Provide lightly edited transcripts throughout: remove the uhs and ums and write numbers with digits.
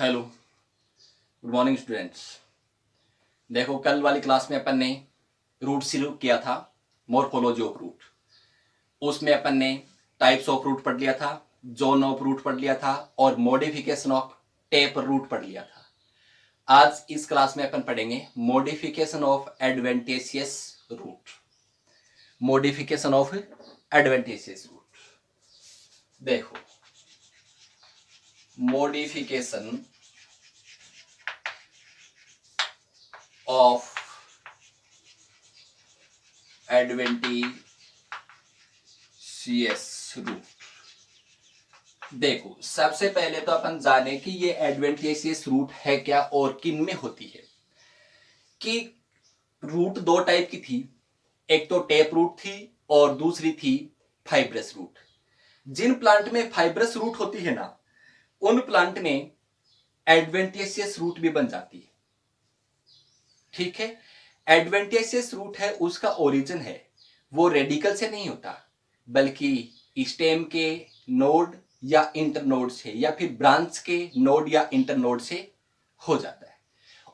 Hello, good morning students. देखो, कल वाली क्लास में अपन ने रूट शुरू किया था, मॉर्फोलॉजी ऑफ रूट। उसमें अपन ने टाइप्स ऑफ रूट पढ़ लिया था, जोन ऑफ रूट पढ़ लिया था और मॉडिफिकेशन ऑफ टेप रूट पढ़ लिया था। आज इस क्लास में अपन पढ़ेंगे modification of adventitious root. Modification of adventitious root. देखो, मॉडिफिकेशन ऑफ एडवेंटेशियस रूट। देखो, सबसे पहले तो अपन जाने कि ये एडवेंटेशियस रूट है क्या और किन में होती है। कि रूट दो टाइप की थी, एक तो टेप रूट थी और दूसरी थी फाइब्रस रूट। जिन प्लांट में फाइब्रस रूट होती है ना, उन प्लांट में एडवेंटेशियस रूट भी बन जाती है। ठीक है, एडवेंटेशियस रूट है, उसका ओरिजिन है वो रेडिकल से नहीं होता, बल्कि स्टेम के नोड या इंटरनोड से या फिर ब्रांच के नोड या इंटरनोड से हो जाता है।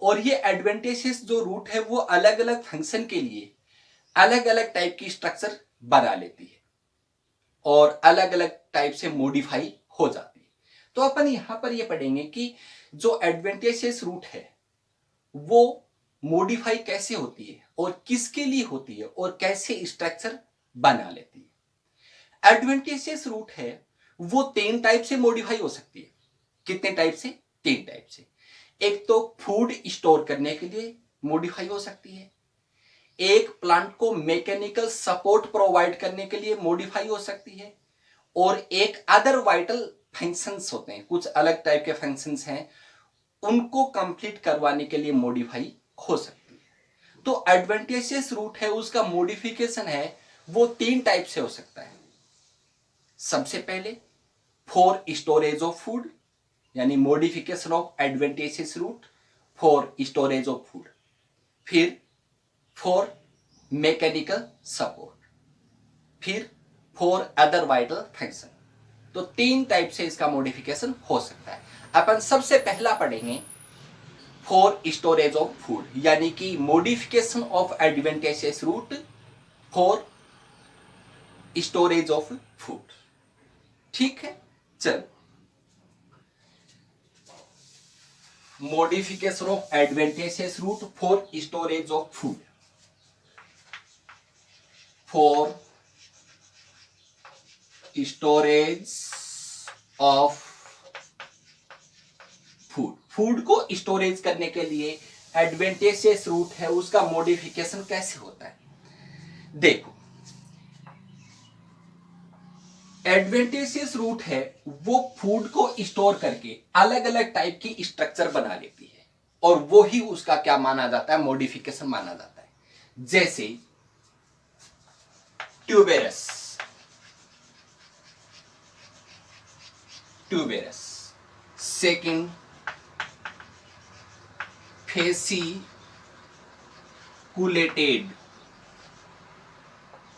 और ये एडवेंटेशियस जो रूट है वो अलग अलग फंक्शन के लिए अलग अलग टाइप की स्ट्रक्चर बना लेती है और अलग अलग टाइप से मॉडिफाई हो जाती है। तो अपन यहां पर ये पढ़ेंगे कि जो एडवेंटेशियस रूट है वो मॉडिफाई कैसे होती है और किसके लिए होती है और कैसे स्ट्रक्चर बना लेती है। एडवेंटेशियस रूट है वो तीन टाइप से मॉडिफाई हो सकती है। कितने टाइप से? तीन टाइप से। एक तो फूड स्टोर करने के लिए मॉडिफाई हो सकती है, एक प्लांट को मैकेनिकल सपोर्ट प्रोवाइड करने के लिए मॉडिफाई हो सकती है, और एक अदर वाइटल फंक्शंस होते हैं, कुछ अलग टाइप के फंक्शंस हैं, उनको कंप्लीट करवाने के लिए मॉडिफाई हो सकती है। तो एडवेंटेशियस रूट है उसका मॉडिफिकेशन है वो तीन टाइप से हो सकता है। सबसे पहले फॉर स्टोरेज ऑफ फूड, यानी modification of adventitious root for storage of food. फिर फॉर मैकेनिकल सपोर्ट, फिर फॉर अदर वाइटल फंक्शन। तो तीन टाइप से इसका मॉडिफिकेशन हो सकता है। अपन सबसे पहला पढ़ेंगे फॉर स्टोरेज ऑफ फूड, यानी कि modification of adventitious root for storage of food. ठीक है, चल modification of adventitious root for storage of food. For storage of food, food को स्टोरेज करने के लिए एडवेंटेशियस रूट है उसका मॉडिफिकेशन कैसे होता है। देखो, एडवेंटेशियस रूट है वो फूड को स्टोर करके अलग अलग टाइप की स्ट्रक्चर बना लेती है और वो ही उसका क्या माना जाता है, मॉडिफिकेशन माना जाता है। जैसे tuberous, tuberous, second fasciculated,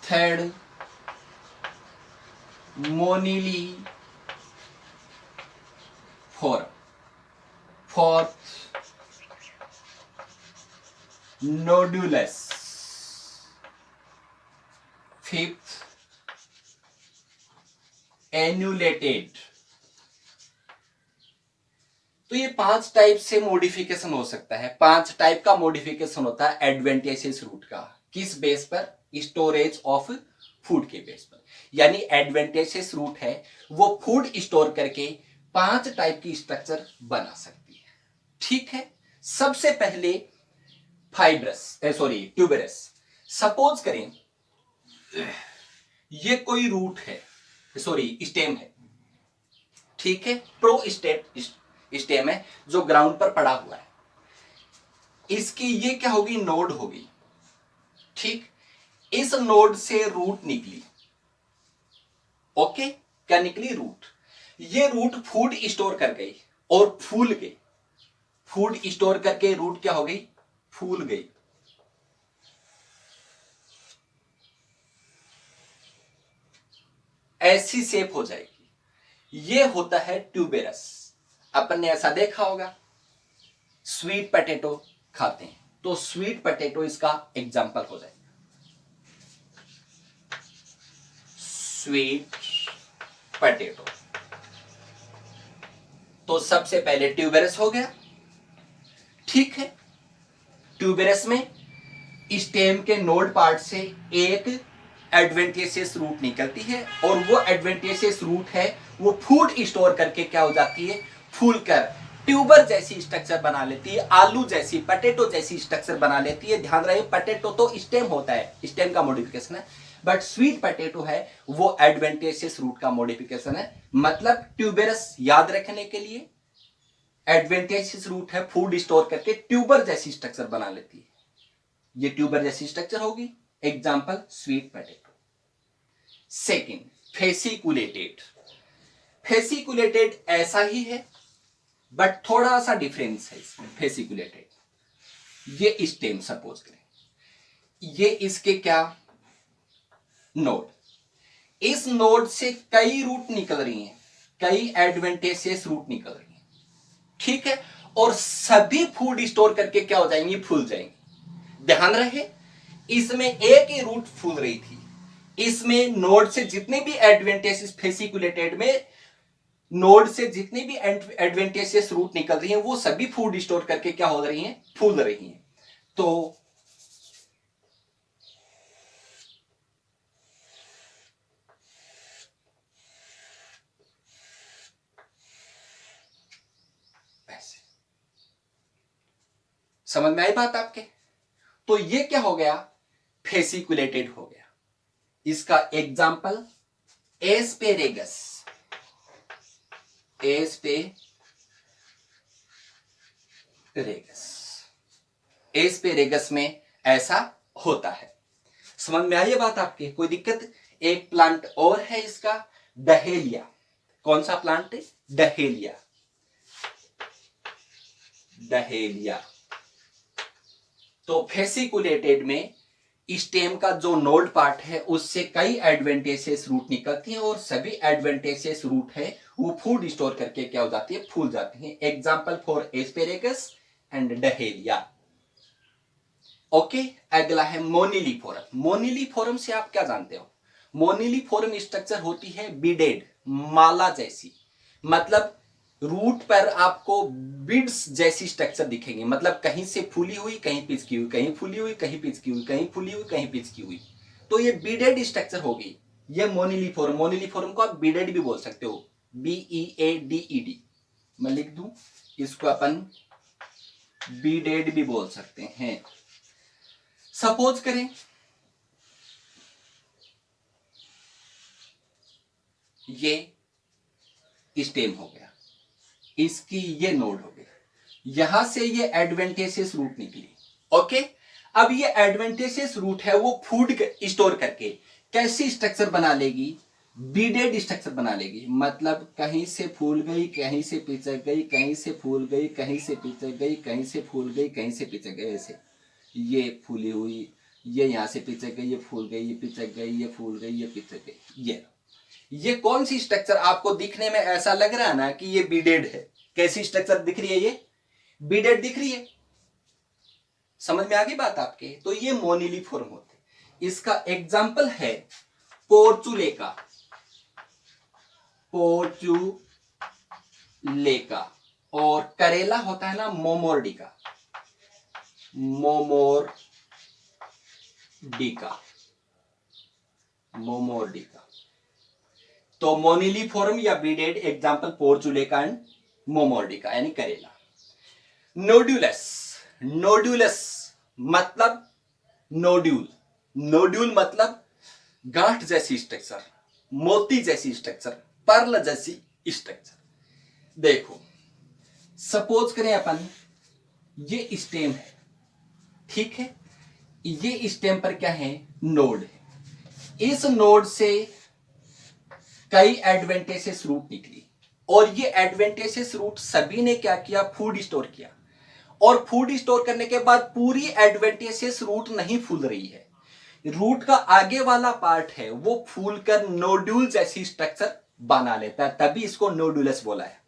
third मोनिली four, fourth nodulose, fifth annulated. तो ये पांच टाइप से मॉडिफिकेशन हो सकता है। पांच टाइप का मॉडिफिकेशन होता है एडवेंटेशियस रूट का। किस बेस पर? स्टोरेज ऑफ फूड के बेस पर। यानी एडवेंटेशियस रूट है वो फूड स्टोर करके पांच टाइप की स्ट्रक्चर बना सकती है। ठीक है, सबसे पहले ट्यूबेरस। सपोज करें ये कोई रूट है, स्टेम है। ठीक है, स्टेम है जो ग्राउंड पर पड़ा हुआ है। इसकी ये क्या होगी, नोड होगी। ठीक, इस नोड से रूट निकली। ओके, क्या निकली? रूट। ये रूट फूड स्टोर कर गई और फूल गई। फूड स्टोर करके रूट क्या हो गई, फूल गई। ऐसी शेप हो जाएगी। ये होता है ट्यूबेरस। अपन ने ऐसा देखा होगा, स्वीट पोटैटो खाते हैं, तो स्वीट पोटैटो इसका एग्जाम्पल हो जाएगा। स्वीट पोटैटो, तो सबसे पहले ट्यूबेरस हो गया, ठीक है। ट्यूबेरस में स्टेम के नोड पार्ट से एक एडवेंटिशियस रूट निकलती है, और वो एडवेंटिशियस रूट है वो फूड स्टोर करके क्या हो जाती है, फूलकर ट्यूबर जैसी स्ट्रक्चर बना लेती है, आलू जैसी, पोटैटो जैसी स्ट्रक्चर बना लेती है। ध्यान रहे, पोटैटो तो स्टेम होता है, स्टेम का मॉडिफिकेशन है, बट स्वीट पोटैटो है वो एडवेंटिशियस रूट का मॉडिफिकेशन है। मतलब ट्यूबेरस याद रखने के लिए एडवेंटिशियस रूट है, फूड स्टोर करके ट्यूबर जैसी स्ट्रक्चर बना लेती है, ये ट्यूबर जैसी स्ट्रक्चर होगी, example sweet potato. Second, fasciculated. Fasciculated ऐसा ही है बट थोड़ा सा डिफरेंस है इसमें। फेसिकुलेटेड ये स्टेम सपोज करें, ये इसके क्या नोड, इस नोड से कई रूट निकल रही हैं, कई एडवेंटिशियस रूट निकल रही हैं, ठीक है, और सभी फूड स्टोर करके क्या हो जाएंगी, फूल जाएंगी। ध्यान रहे, इसमें एक ही रूट फूल रही थी, इसमें नोड से जितने भी एडवेंटिशियस, फेसिकुलेटेड में नोड से जितनी भी एडवेंटिशियस रूट निकल रही हैं वो सभी फूड स्टोर करके क्या हो रही हैं, फूल रही हैं। तो ऐसे समझ में आई बात आपके? तो ये क्या हो गया, फेसिकुलेटेड हो गया। इसका एग्जाम्पल एस्पेरेगस, एस्पेरेगस में ऐसा होता है। समझ में आई बात आपके? कोई दिक्कत? एक प्लांट और है इसका, डहेलिया। कौन सा प्लांट है? डहेलिया। डहेलिया तो फेसिकुलेटेड में स्टेम का जो नोड पार्ट है उससे कई एडवेंटिशियस रूट निकलती हैं, और सभी एडवेंटिशियस रूट है वो फूड स्टोर करके क्या हो जाती है, फूल जाती हैं। Example for asparagus and dahlia. Okay, अगला है मोनिलीफोरम। मोनिलीफोरम से आप क्या जानते हो? मोनिलीफोरम स्ट्रक्चर होती है बीडेड, माला जैसी, मतलब रूट पर आपको बीड्स जैसी स्ट्रक्चर दिखेंगी, मतलब कहीं से फूली हुई, कहीं पिचकी हुई, कहीं फूली हुई, कहीं पिचकी हुई, कहीं फूली हुई, कहीं पिचकी हुई, तो ये बीडेड स्ट्रक्चर होगी, ये मोनिलीफोरम। मोनिलीफोरम को आप बीडेड भी बोल सकते हो, BEADED। मैं लिख दूं, इसको अपन बीडेड भी बोल सकते हैं। सपोज करें ये स्टेम हो गया, इसकी ये नोड हो गई, यहां से ये एडवेंटिशियस रूट निकली। ओके, अब ये एडवेंटिशियस रूट है वो फूड स्टोर करके कैसी स्ट्रक्चर बना लेगी, बीडेड स्ट्रक्चर बना लेगी, मतलब कहीं से फूल गई, कहीं से पिचक गई, कहीं से फूल गई, कहीं से पिचक गई, कहीं से फूल गई, कहीं से पिचक गई, ऐसे ये फूली हुई, ये यहां से पिचक गई, ये फूल गई, ये पिचक गई, ये फूल गई, ये पिचक गई। ये कौन सी स्ट्रक्चर आपको दिखने में ऐसा लग रहा है ना कि ये बीडेड है? कैसी स्ट्रक्चर दिख रही है? ये बीडेड दिख रही है। समझ में आ गई बात आपके? तो ये मोनिलीफोरम होते हैं। इसका एग्जाम्पल है पोर्चुलेका। पोर्चुलेका और करेला होता है ना मोमोर्डिका। मोमोर्डिका। तो मोनिलीफोरम या बीडेड, एग्जाम्पल पोर्चुलेका एंड मोमोर्डिका यानी करेला। नोड्यूलस। नोड्यूलस मतलब नोड्यूल, नोड्यूल मतलब गांठ जैसी स्ट्रक्चर, मोती जैसी स्ट्रक्चर, पर्ल जैसी स्ट्रक्चर। देखो सपोज करें अपन ये स्टेम है, ठीक है, ये स्टेम पर क्या है, नोड है, इस नोड से कई एडवेंटिशियस रूट निकली, और ये एडवेंटिशियस रूट सभी ने क्या किया, फूड स्टोर किया, और फूड स्टोर करने के बाद पूरी एडवेंटिशियस रूट नहीं फूल रही है, रूट का आगे वाला पार्ट है वो फूलकर नोड्यूल जैसी स्ट्रक्चर बना लेता है, तभी इसको नोडुलस बोला है।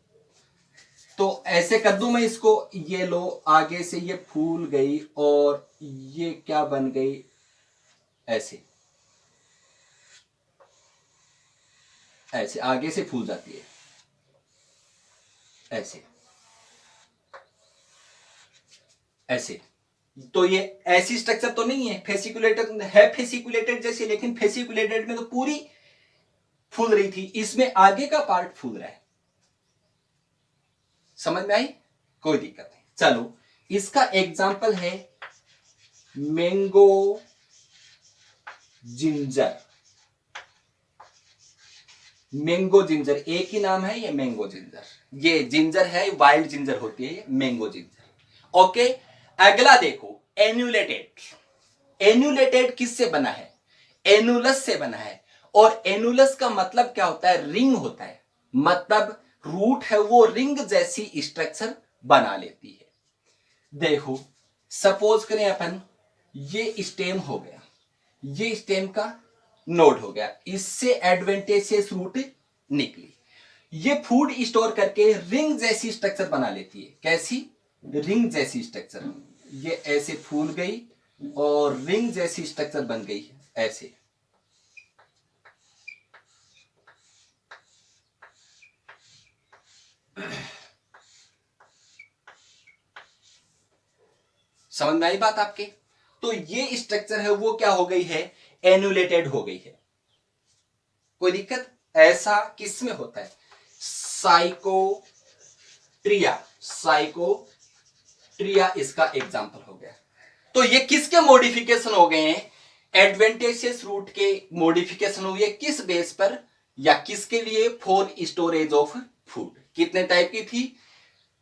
तो ऐसे कर दूं मैं इसको, ये लो आगे से ये फूल गई और ये क्या बन गई, ऐसे ऐसे आगे से फूल जाती है, ऐसे ऐसे। तो ये ऐसी स्ट्रक्चर तो नहीं है, फेसिकुलेटेड है, फेसिकुलेटेड जैसे, लेकिन फेसिकुलेटेड में तो पूरी फूल रही थी, इसमें आगे का पार्ट फूल रहा है। समझ में आई? कोई दिक्कत नहीं। चलो इसका एग्जाम्पल है मैंगो जिंजर। मैंगो जिंजर एक ही नाम है, ये मैंगो जिंजर। ये जिंजर है, वाइल्ड जिंजर होती है, ये मैंगो जिंजर। ओके, अगला देखो एन्यूलेटेड। एन्यूलेटेड किससे बना है? एनुलस से बना है। और एनुलस का मतलब क्या होता है? रिंग होता है। मतलब रूट है वो रिंग जैसी स्ट्रक्चर बना लेती है। देखो सपोज करें अपन, ये स्टेम हो गया, ये स्टेम का नोड हो गया, इससे एडवेंटेशियस रूट निकली। ये फूड स्टोर करके रिंग जैसी स्ट्रक्चर बना लेती है। कैसी? रिंग जैसी स्ट्रक्चर। ये ऐसे फूल गई और रिंग जैसी स्ट्रक्चर बन गई ऐसे। समझ में आई बात आपके? तो ये स्ट्रक्चर है वो क्या हो गई है? एनुलेटेड हो गई है। कोई दिक्कत? ऐसा किस में होता है? साइकोट्रिया। साइकोट्रिया इसका एग्जांपल हो गया। तो ये किसके मॉडिफिकेशन हो गए हैं? एडवेंटेशियस रूट के मॉडिफिकेशन हुई है। किस बेस पर या किसके लिए? For storage of food. कितने टाइप की थी?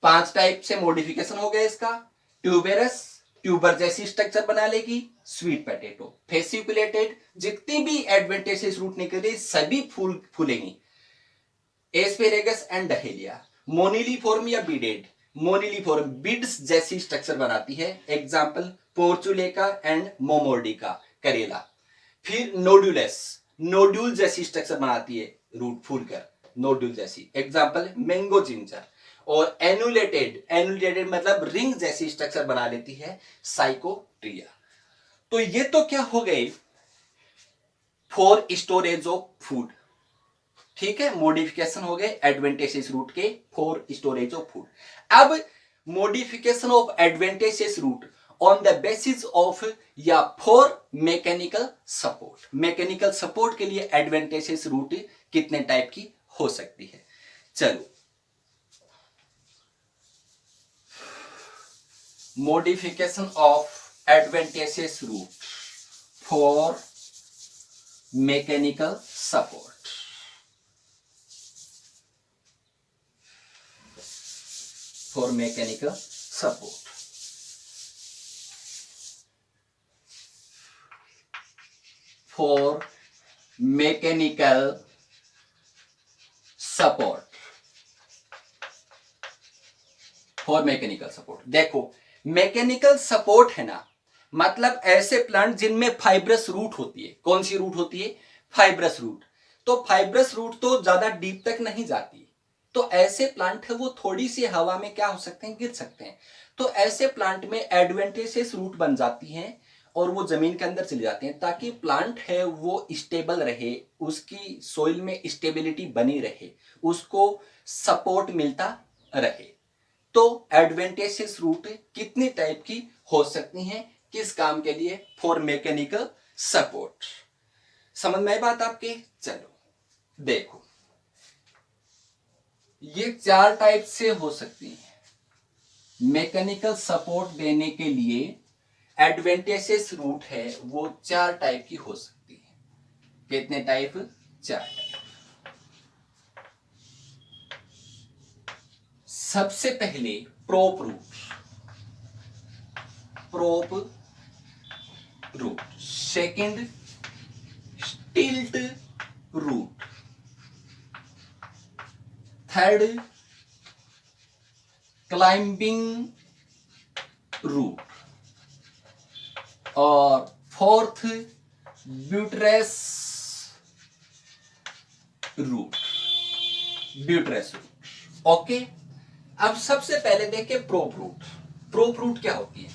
5 टाइप से मॉडिफिकेशन हो गया इसका। ट्यूबेरस, ट्यूबर जैसी स्ट्रक्चर बना लेगी। स्वीट पोटैटो, फेसिकुलेटेड, जितनी भी एडवेंटेशियस रूट निकले सभी फूल फूलेंगी। एस्पेरेगस एंड डहेलिया, मोनिलीफॉर्म या बीडेड। मोनिलीफॉर्म बीड्स जैसी स्ट्रक्चर बनाती है। एग्जाम्पल पोर्चुलेका एंड मोमोर्डिका, करेला। फिर नोडुलस, नोड्यूल जैसी स्ट्रक्चर बनाती है रूट फूल कर, नोड्यूल जैसी। Example mango ginger. और एनुलेटेड, एनुलेटेड मतलब रिंग जैसी स्ट्रक्चर बना लेती है, साइकोट्रिया। तो ये तो क्या हो गए? For storage of food. ठीक है, मॉडिफिकेशन हो गए एडवेंटेशियस रूट के फॉर स्टोरेज ऑफ फूड। अब modification of adventitious root on the basis of या for mechanical support. Mechanical support के लिए एडवेंटेशियस रूट कितने टाइप की हो सकती है? चलो modification of advantageous root for mechanical support. For mechanical support. For mechanical support. For mechanical support. देखो मैकेनिकल सपोर्ट है ना, मतलब ऐसे प्लांट जिनमें फाइब्रस रूट होती है। कौन सी रूट होती है? Fibrous root. तो फाइब्रस रूट तो ज्यादा डीप तक नहीं जाती, तो ऐसे प्लांट है वो थोड़ी सी हवा में क्या हो सकते हैं? गिर सकते हैं। तो ऐसे प्लांट में एडवेंटेशियस रूट बन जाती हैं और वो जमीन के अंदर चली जाती हैं, ताकि प्लांट है वो स्टेबल रहे, उसकी सोइल में स्टेबिलिटी बनी रहे, उसको सपोर्ट मिलता रहे। तो एडवेंटेशियस रूट कितनी टाइप की हो सकती हैं? किस काम के लिए? For mechanical support. समझ में आई बात आपके? चलो देखो, ये 4 टाइप से हो सकती हैं। मैकेनिकल सपोर्ट देने के लिए एडवेंटेशियस रूट है वो 4 टाइप की हो सकती है। कितने टाइप? 4 टाइप। सबसे पहले prop root. Prop root. Second stilt root. Third climbing root. और fourth buttress root. Buttress root. Okay, अब सबसे पहले देखें प्रोप रूट। प्रोप रूट क्या होती है?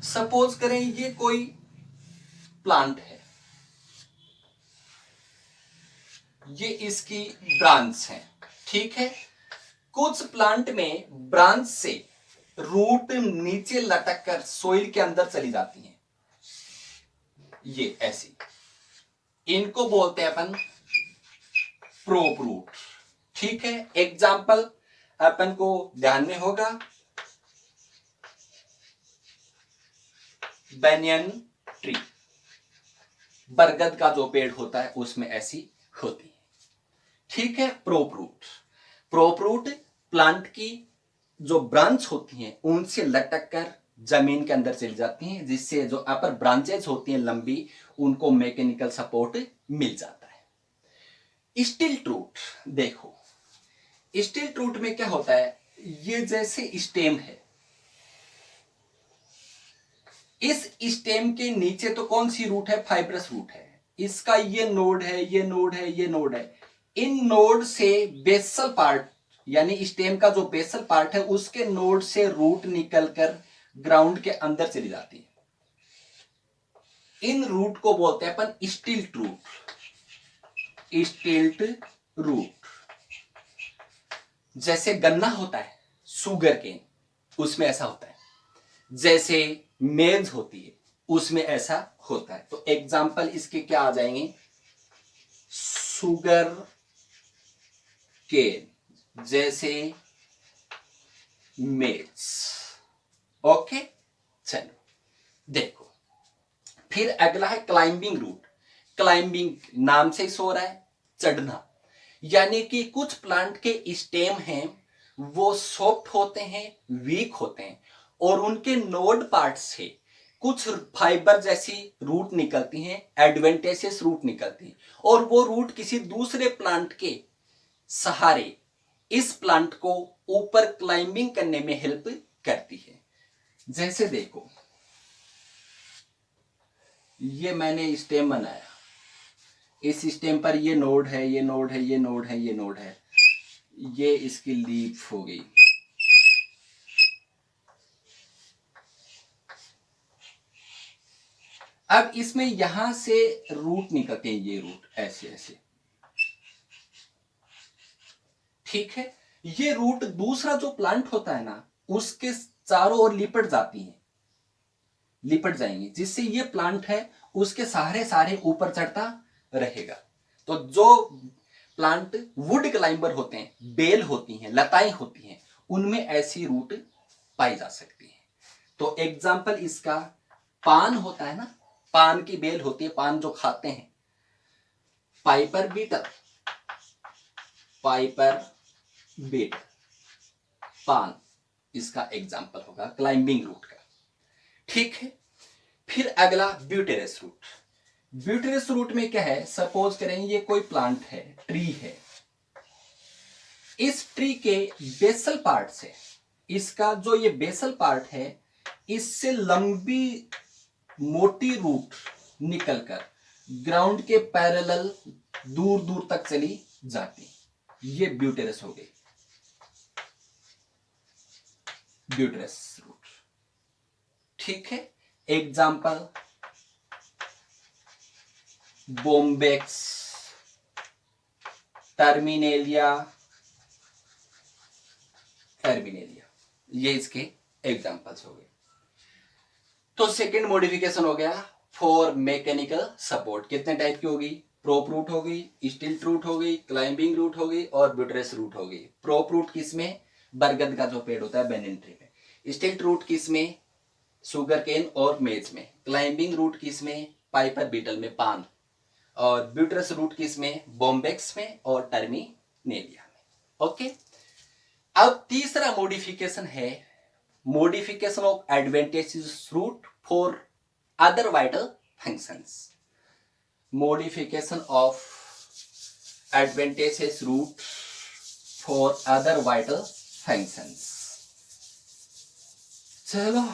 सपोज करें ये कोई प्लांट है, ये इसकी ब्रांच है, ठीक है। कुछ प्लांट में ब्रांच से रूट नीचे लटक कर सोइल के अंदर चली जाती हैं, ये ऐसी, इनको बोलते हैं अपन प्रोप रूट, ठीक है। एग्जाम्पल अपन को ध्यान में होगा, बेनियन ट्री, बरगद का जो पेड़ होता है उसमें ऐसी होती है, ठीक है। Prop root, prop root plant की जो ब्रांच होती हैं उनसे लटक कर जमीन के अंदर चली जाती हैं, जिससे जो अपर ब्रांचेज होती हैं लंबी, उनको मैकेनिकल सपोर्ट मिल जाता है। स्टिल्ट रूट देखो, स्टिल्ट रूट में क्या होता है, ये जैसे स्टेम है, इस स्टेम के नीचे तो कौन सी रूट है? फाइब्रस रूट है। इसका ये नोड है, ये नोड है, ये नोड है। इन नोड से बेसल पार्ट, यानी स्टेम का जो बेसल पार्ट है उसके नोड से रूट निकलकर ग्राउंड के अंदर चली जाती है। इन रूट को बोलते हैं अपन स्टिल्ट रूट, स्टिल्ट रूट। जैसे गन्ना होता है, शुगर केन, उसमें ऐसा होता है। जैसे मेज होती है, उसमें ऐसा होता है। तो एग्जाम्पल इसके क्या आ जाएंगे? शुगर केन जैसे मेज। ओके, चलो देखो, फिर अगला है क्लाइंबिंग रूट। क्लाइंबिंग नाम से ही सो रहा है, चढ़ना, यानी कि कुछ प्लांट के स्टेम हैं वो सॉफ्ट होते हैं, वीक होते हैं, और उनके नोड पार्ट से कुछ फाइबर जैसी रूट निकलती हैं, एडवेंटेशियस रूट निकलती हैं, और वो रूट किसी दूसरे प्लांट के सहारे इस प्लांट को ऊपर क्लाइंबिंग करने में हेल्प करती है। जैसे देखो, ये मैंने स्टेम बनाया, इस स्टेम पर ये नोड है, ये नोड है, ये नोड है, ये नोड है, ये इसकी लीफ हो गई। अब इसमें यहां से रूट निकलते हैं, ये रूट ऐसे ऐसे, ठीक है। ये रूट दूसरा जो प्लांट होता है ना, उसके चारों ओर लिपट जाती हैं, लिपट जाएंगी, जिससे ये प्लांट है उसके सहारे सारे ऊपर चढ़ता रहेगा। तो जो प्लांट वुड क्लाइंबर होते हैं, बेल होती हैं, लताएं होती हैं, उनमें ऐसी रूट पाई जा सकती है। तो एग्जाम्पल इसका पान होता है ना, पान की बेल होती है, पान जो खाते हैं, पाइपर बीटल, पाइपर बीटल, पान इसका एग्जाम्पल होगा क्लाइंबिंग रूट का, ठीक है। फिर अगला ब्यूटेरस रूट। ब्यूटेरस रूट में क्या है, सपोज करें ये कोई प्लांट है, ट्री है, इस ट्री के बेसल पार्ट से, इसका जो ये बेसल पार्ट है, इससे लंबी मोटी रूट निकलकर ग्राउंड के पैरेलल दूर दूर तक चली जाती, ये ब्यूटेरस हो गई, ब्यूटेरस रूट, ठीक है। एग्जाम्पल बोम्बेक्स, टर्मिनेलिया, टर्मिनेलिया, ये इसके एग्जाम्पल्स हो गए। तो सेकंड मॉडिफिकेशन हो गया फॉर मैकेनिकल सपोर्ट। कितने टाइप की होगी? प्रोप रूट हो गई, स्टिल्ट रूट हो गई, क्लाइंबिंग रूट हो गई, और ब्यूटेरस रूट हो गई। प्रोप रूट किसमें? बरगद का जो पेड़ होता है, बेनियन ट्री में। स्टिल्ट रूट किसमें? शुगर केन और मेज में। क्लाइंबिंग रूट किसमें? पाइपर बीटल में, पान। और ब्यूटेरस रूट किसमें? बॉम्बेक्स में और टर्मिनेलिया में। ओके, अब तीसरा मॉडिफिकेशन है modification of adventitious root for other vital functions. Modification of adventitious root for other vital functions. चलो,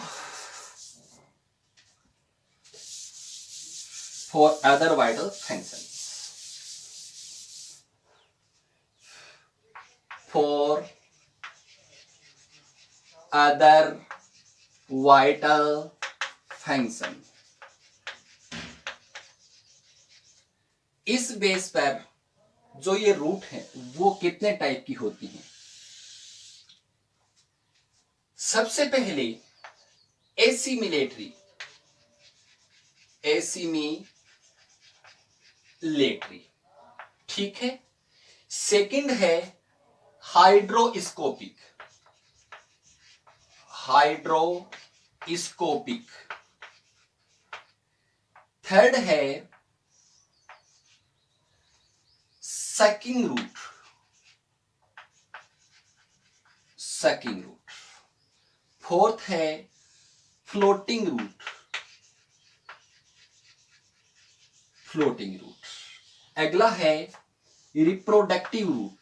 for other vital functions, for other vital function. इस बेस पर जो ये रूट है वो कितने टाइप की होती हैं? सबसे पहले एसिमिलेटरी, ठीक है। सेकंड है हाइड्रोस्कोपिक, थर्ड है सकिंग रूट, फोर्थ है फ्लोटिंग रूट, अगला है रिप्रोडक्टिव रूट,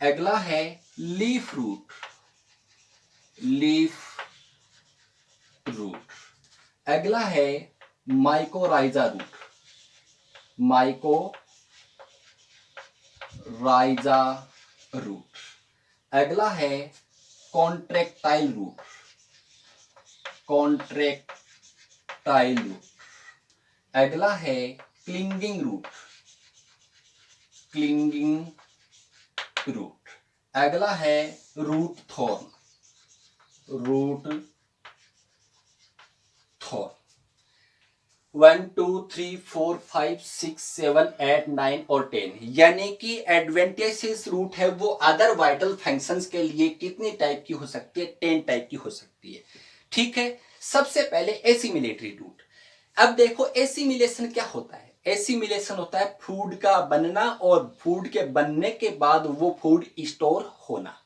अगला है लीफ रूट, अगला है माइकोराइजा रूट, अगला है कॉन्ट्रैक्टाइल रूट, अगला है क्लिंगिंग रूट, अगला है रूट थॉर्न। 1 2 3 4 5 6 7 8 9 और 10, यानी कि एडवेंटिशियस रूट है वो अदर वाइटल फंक्शंस के लिए कितनी टाइप की हो सकती है? 10 टाइप की हो सकती है, ठीक है। सबसे पहले एसिमिलेटरी रूट। अब देखो एसिमिलेशन क्या होता है? एसिमिलेशन होता है फूड का बनना और फूड के बनने के बाद वो फूड स्टोर होना।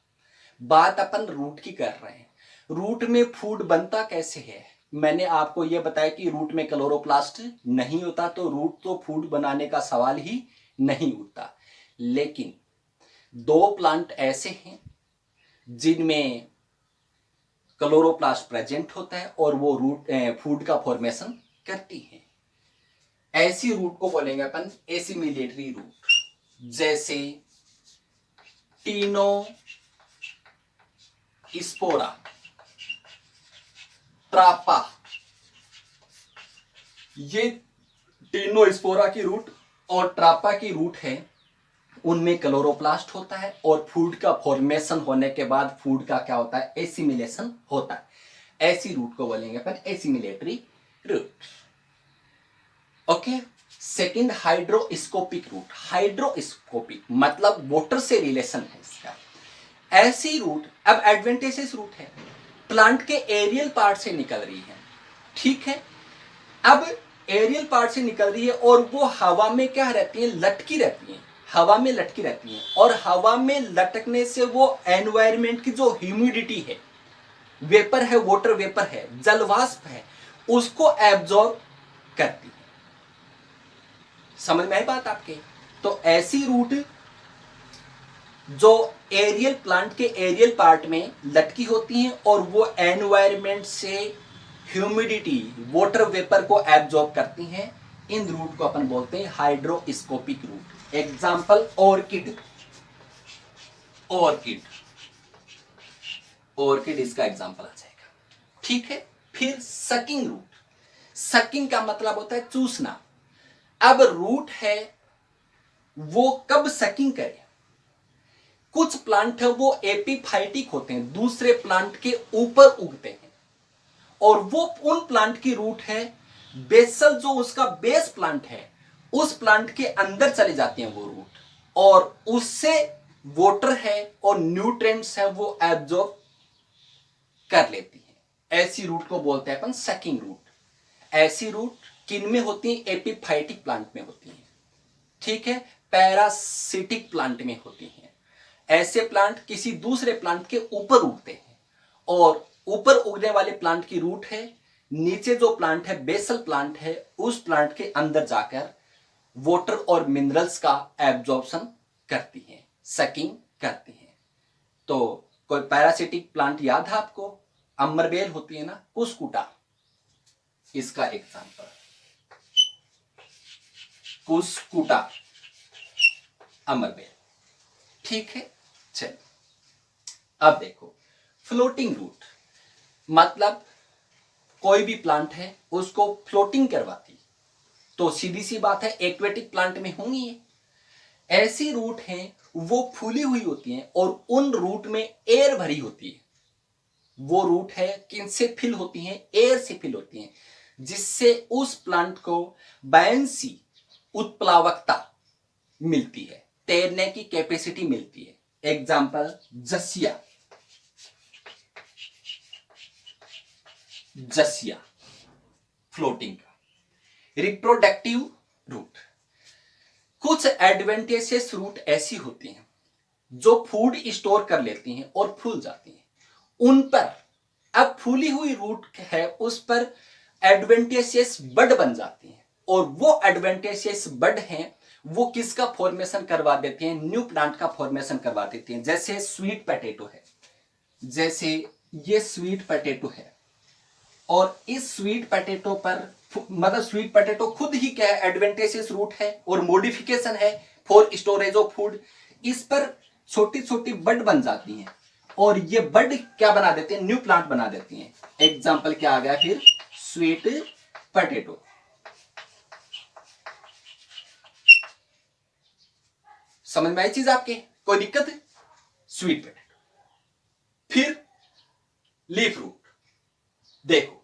बात अपन रूट की कर रहे हैं। रूट में फूड बनता कैसे है? मैंने आपको यह बताया कि रूट में क्लोरोप्लास्ट नहीं होता, तो रूट तो फूड बनाने का सवाल ही नहीं उठता। लेकिन दो प्लांट ऐसे हैं जिनमें क्लोरोप्लास्ट प्रेजेंट होता है और वो रूट फूड का फॉर्मेशन करती है। ऐसी रूट को बोलेंगे अपन एसिमिलेटरी रूट, जैसे टीनोस्पोरा, ट्रापा। ये टीनोस्पोरा की रूट और ट्रापा की रूट है, उनमें क्लोरोप्लास्ट होता है और फूड का फॉर्मेशन होने के बाद फूड का क्या होता है? एसिमिलेशन होता है। ऐसी रूट को बोलेंगे अपन assimilatory root. Okay. Second hydroscopic root. Hydroscopic मतलब वाटर से रिलेशन है इसका। ऐसी रूट, अब एडवेंटिशियस रूट है, प्लांट के एरियल पार्ट से निकल रही है, ठीक है। अब एरियल पार्ट से निकल रही है और वो हवा में क्या रहती है? लटकी रहती है, हवा में लटकी रहती है। और हवा में लटकने से वो एनवायरमेंट की जो ह्यूमिडिटी है, वेपर है, वाटर वेपर है, जलवाष्प है, उसको एब्जॉर्ब करती है। समझ में आई बात आपके? तो ऐसी रूट जो एरियल प्लांट के एरियल पार्ट में लटकी होती हैं और वो एनवायरमेंट से ह्यूमिडिटी, वाटर वेपर को एब्जॉर्ब करती हैं, इन रूट को अपन बोलते हैं हाइड्रोस्कोपिक रूट। एग्जांपल ऑर्किड इसका एग्जांपल आ जाएगा, ठीक है। फिर सकिंग रूट। सकिंग का मतलब होता है चूसना। अब रूट है वो कब सकिंग करे? कुछ प्लांट है वो एपीफाइटिक होते हैं, दूसरे प्लांट के ऊपर उगते हैं, और वो उन प्लांट की रूट है बेसल, जो उसका बेस प्लांट है उस प्लांट के अंदर चले जाती हैं वो रूट, और उससे वाटर है और न्यूट्रिएंट्स है वो एब्जॉर्ब कर लेती है। ऐसी रूट को बोलते हैं अपन सकिंग रूट। ऐसी रूट किन में होती है? एपीफाइटिक प्लांट में होती है, ठीक है। पैरासिटिक प्लांट में होती हैं। ऐसे प्लांट किसी दूसरे प्लांट के ऊपर उगते हैं, और ऊपर उगने वाले प्लांट की रूट है, नीचे जो प्लांट है बेसल प्लांट है, उस प्लांट के अंदर जाकर वाटर और मिनरल्स का एब्जॉर्प्शन करती हैं, सकिंग करती हैं। तो कोई पैरासिटिक प्लांट याद है आपको? अमरबेल होती है ना, कुसकुटा, इसका एग्जांपल कुसकुटा। अमरबेल। ठीक है, चलो अब देखो फ्लोटिंग रूट मतलब कोई भी प्लांट है उसको फ्लोटिंग करवाती, तो सीधी सी बात है एक्वेटिक प्लांट में होंगी। ऐसी रूट हैं वो फूली हुई होती हैं और उन रूट में एयर भरी होती है। वो रूट है किनसे फिल होती हैं? एयर से फिल होती हैं, जिससे उस प्लांट को बायंसी उत्प्लावकता मिलती है, तैरने की कैपेसिटी मिलती है। एग्जाम्पल जसिया, जसिया फ्लोटिंग का। रिप्रोडक्टिव रूट, कुछ एडवेंटेजेस रूट ऐसी होती हैं जो फूड स्टोर कर लेती हैं और फूल जाती हैं। उन पर अब फूली हुई रूट है उस पर एडवेंटेशियस बड बन जाती हैं और वो एडवेंटेशियस बड हैं वो किसका फॉर्मेशन करवा देते हैं? न्यू प्लांट का फॉर्मेशन करवा देते हैं। जैसे स्वीट पोटैटो है, जैसे ये स्वीट पोटैटो है और इस स्वीट पोटैटो पर मतलब स्वीट पोटैटो खुद ही क्या है? एडवेंटेशियस रूट है और मॉडिफिकेशन है फॉर स्टोरेज ऑफ फूड। इस पर छोटी छोटी बड बन जाती हैं और ये बड क्या बना देते हैं? न्यू प्लांट बना देती हैं। एग्जाम्पल क्या आ गया फिर? Sweet potato. समझ में आई चीज आपके? कोई दिक्कत है? Sweet potato. फिर लीफ रूट, देखो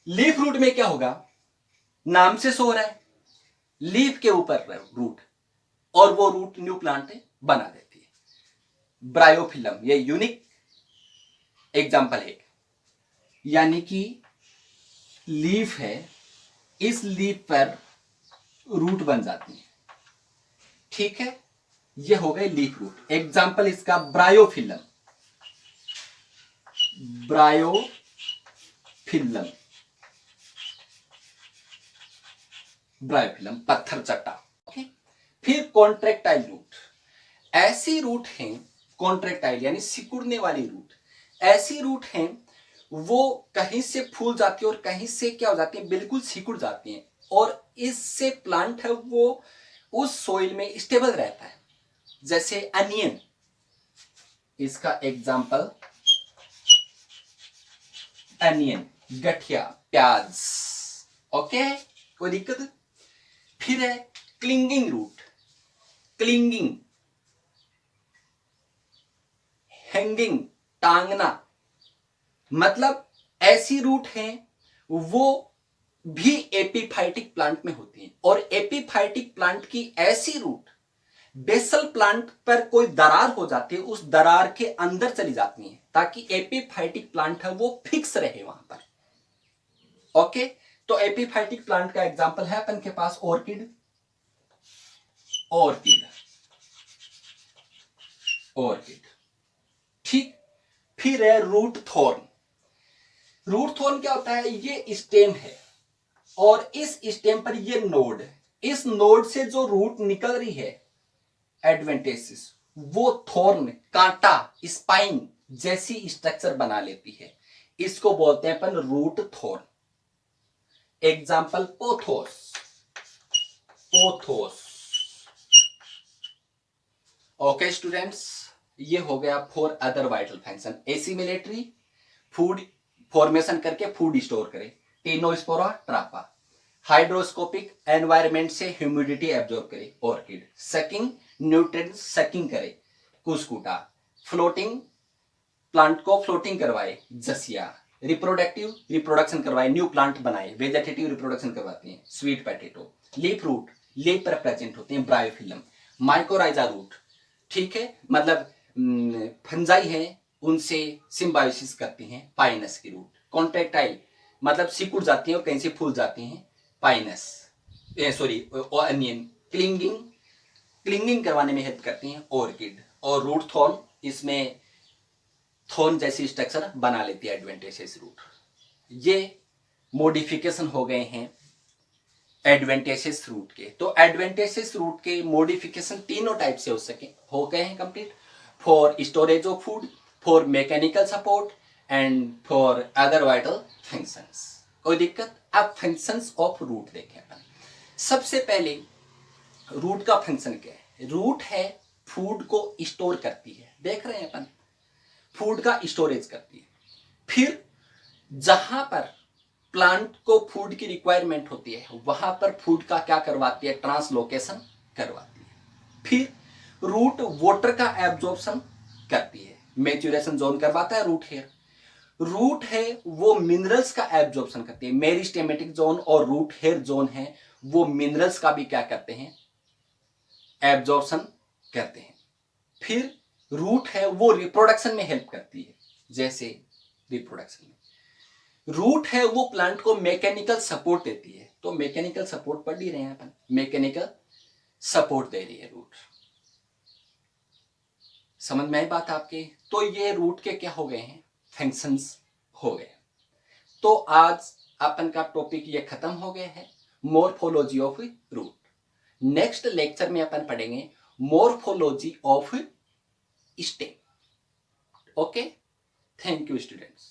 लीफ रूट में क्या होगा? नाम से सो रहा है, लीफ के ऊपर रूट और वो रूट न्यू प्लांट बना देती है। ब्रायोफिलम ये यूनिक एग्जाम्पल है, यानी कि लीफ है, इस लीफ पर रूट बन जाती है। ठीक है, ये हो गए लीफ रूट। एग्जाम्पल इसका ब्रायोफिलम, ब्रायोफिलम, ब्रायोफिलम पत्थर चट्टा। ओके, फिर कॉन्ट्रेक्टाइल रूट, ऐसी रूट हैं कॉन्ट्रेक्टाइल यानी सिकुड़ने वाली रूट, ऐसी रूट हैं वो कहीं से फूल जाती है और कहीं से क्या हो जाती है? बिल्कुल सिकुड़ जाती हैं और इससे प्लांट है वो उस सोइल में स्टेबल रहता है। जैसे अनियन, इसका एग्जाम्पल अनियन, गठिया, प्याज। ओके, कोई दिक्कत? फिर है क्लिंगिंग रूट, क्लिंगिंग, हैंगिंग, टांगना, मतलब ऐसी रूट हैं वो भी एपीफाइटिक प्लांट में होती हैं और एपीफाइटिक प्लांट की ऐसी रूट बेसल प्लांट पर कोई दरार हो जाती है, उस दरार के अंदर चली जाती है ताकि एपीफाइटिक प्लांट है वो फिक्स रहे वहां पर। ओके, तो एपीफाइटिक प्लांट का एग्जांपल है अपन के पास ऑर्किड, ऑर्किड, ऑर्किड। ठीक, फिर है रूट थॉर्न। रूट थॉर्न क्या होता है? ये स्टेम है और इस स्टेम पर ये नोड, इस नोड से जो रूट निकल रही है एडवेंटेसिस, वो थॉर्न, कांटा, स्पाइन जैसी स्ट्रक्चर बना लेती है। इसको बोलते हैं अपन root thorn. Example pothos, pothos. Okay students, ये हो गया for other vital function. Assimilatory, food formation करके फूड स्टोर करे, टेनोस्पोरा ट्रापा। हाइड्रोस्कोपिक, एनवायरमेंट से ह्यूमिडिटी एब्जॉर्ब करे, ऑर्किड। सकिंग, न्यूट्रिएंट्स सकिंग करे, कुस्कुटा। फ्लोटिंग, प्लांट को फ्लोटिंग करवाए, जसिया। रिप्रोडक्टिव, रिप्रोडक्शन करवाए, न्यू प्लांट बनाए, वेजिटेटिव रिप्रोडक्शन करवाते हैं, sweet potato. Leaf root, leaf पर प्रेजेंट होते हैं, ब्रायोफिलम। माइकोराइजा रूट, ठीक है, मतलब फंजाई है उनसे सिम्बायोसिस करती हैं, पाइनस की रूट। कॉन्ट्रेक्टाइल मतलब सिकुड़ जाती हैं और कहीं से फूल जाती हैं, Pinus, sorry onion. Clinging, clinging करवाने में हेल्प करती हैं, ऑर्किड। और रूट थॉर्न, इसमें थॉर्न जैसी स्ट्रक्चर बना लेती है एडवेंटेशियस रूट। ये मॉडिफिकेशन हो गए हैं एडवेंटेशियस रूट के। तो एडवेंटेशियस रूट के मॉडिफिकेशन तीनों टाइप से हो गए हैं complete, for storage of food, for mechanical support and for other vital functions. कोई दिक्कत? अब फंक्शंस ऑफ रूट देखें अपन। सबसे पहले रूट का फंक्शन क्या है? रूट है फूड को स्टोर करती है, देख रहे हैं अपन, फूड का स्टोरेज करती है। फिर जहां पर प्लांट को फूड की रिक्वायरमेंट होती है वहां पर फूड का क्या करवाती है? ट्रांसलोकेशन करवाती है। फिर रूट वाटर का एब्जॉर्प्शन करती है, मैच्योरेशन जोन करवाता है रूट हेयर। रूट है वो मिनरल्स का एब्जॉर्प्शन करती है, मेरिस्टेमेटिक जोन और रूट हेयर जोन है वो मिनरल्स का भी क्या करते हैं? एब्जॉर्प्शन करते हैं। फिर रूट है वो रिप्रोडक्शन में हेल्प करती है, जैसे रिप्रोडक्शन में रूट है वो प्लांट को मैकेनिकल सपोर्ट देती है, तो मैकेनिकल सपोर्ट पढ़ ही रहे हैं अपन, मैकेनिकल सपोर्ट दे रही है रूट। समझ में आई बात आपके? तो ये रूट के क्या हो गए हैं? फंक्शंस हो गए। तो आज अपन का टॉपिक ये खत्म हो गया है, morphology of root. Next lecture में अपन पढ़ेंगे morphology of stem. Okay, thank you students.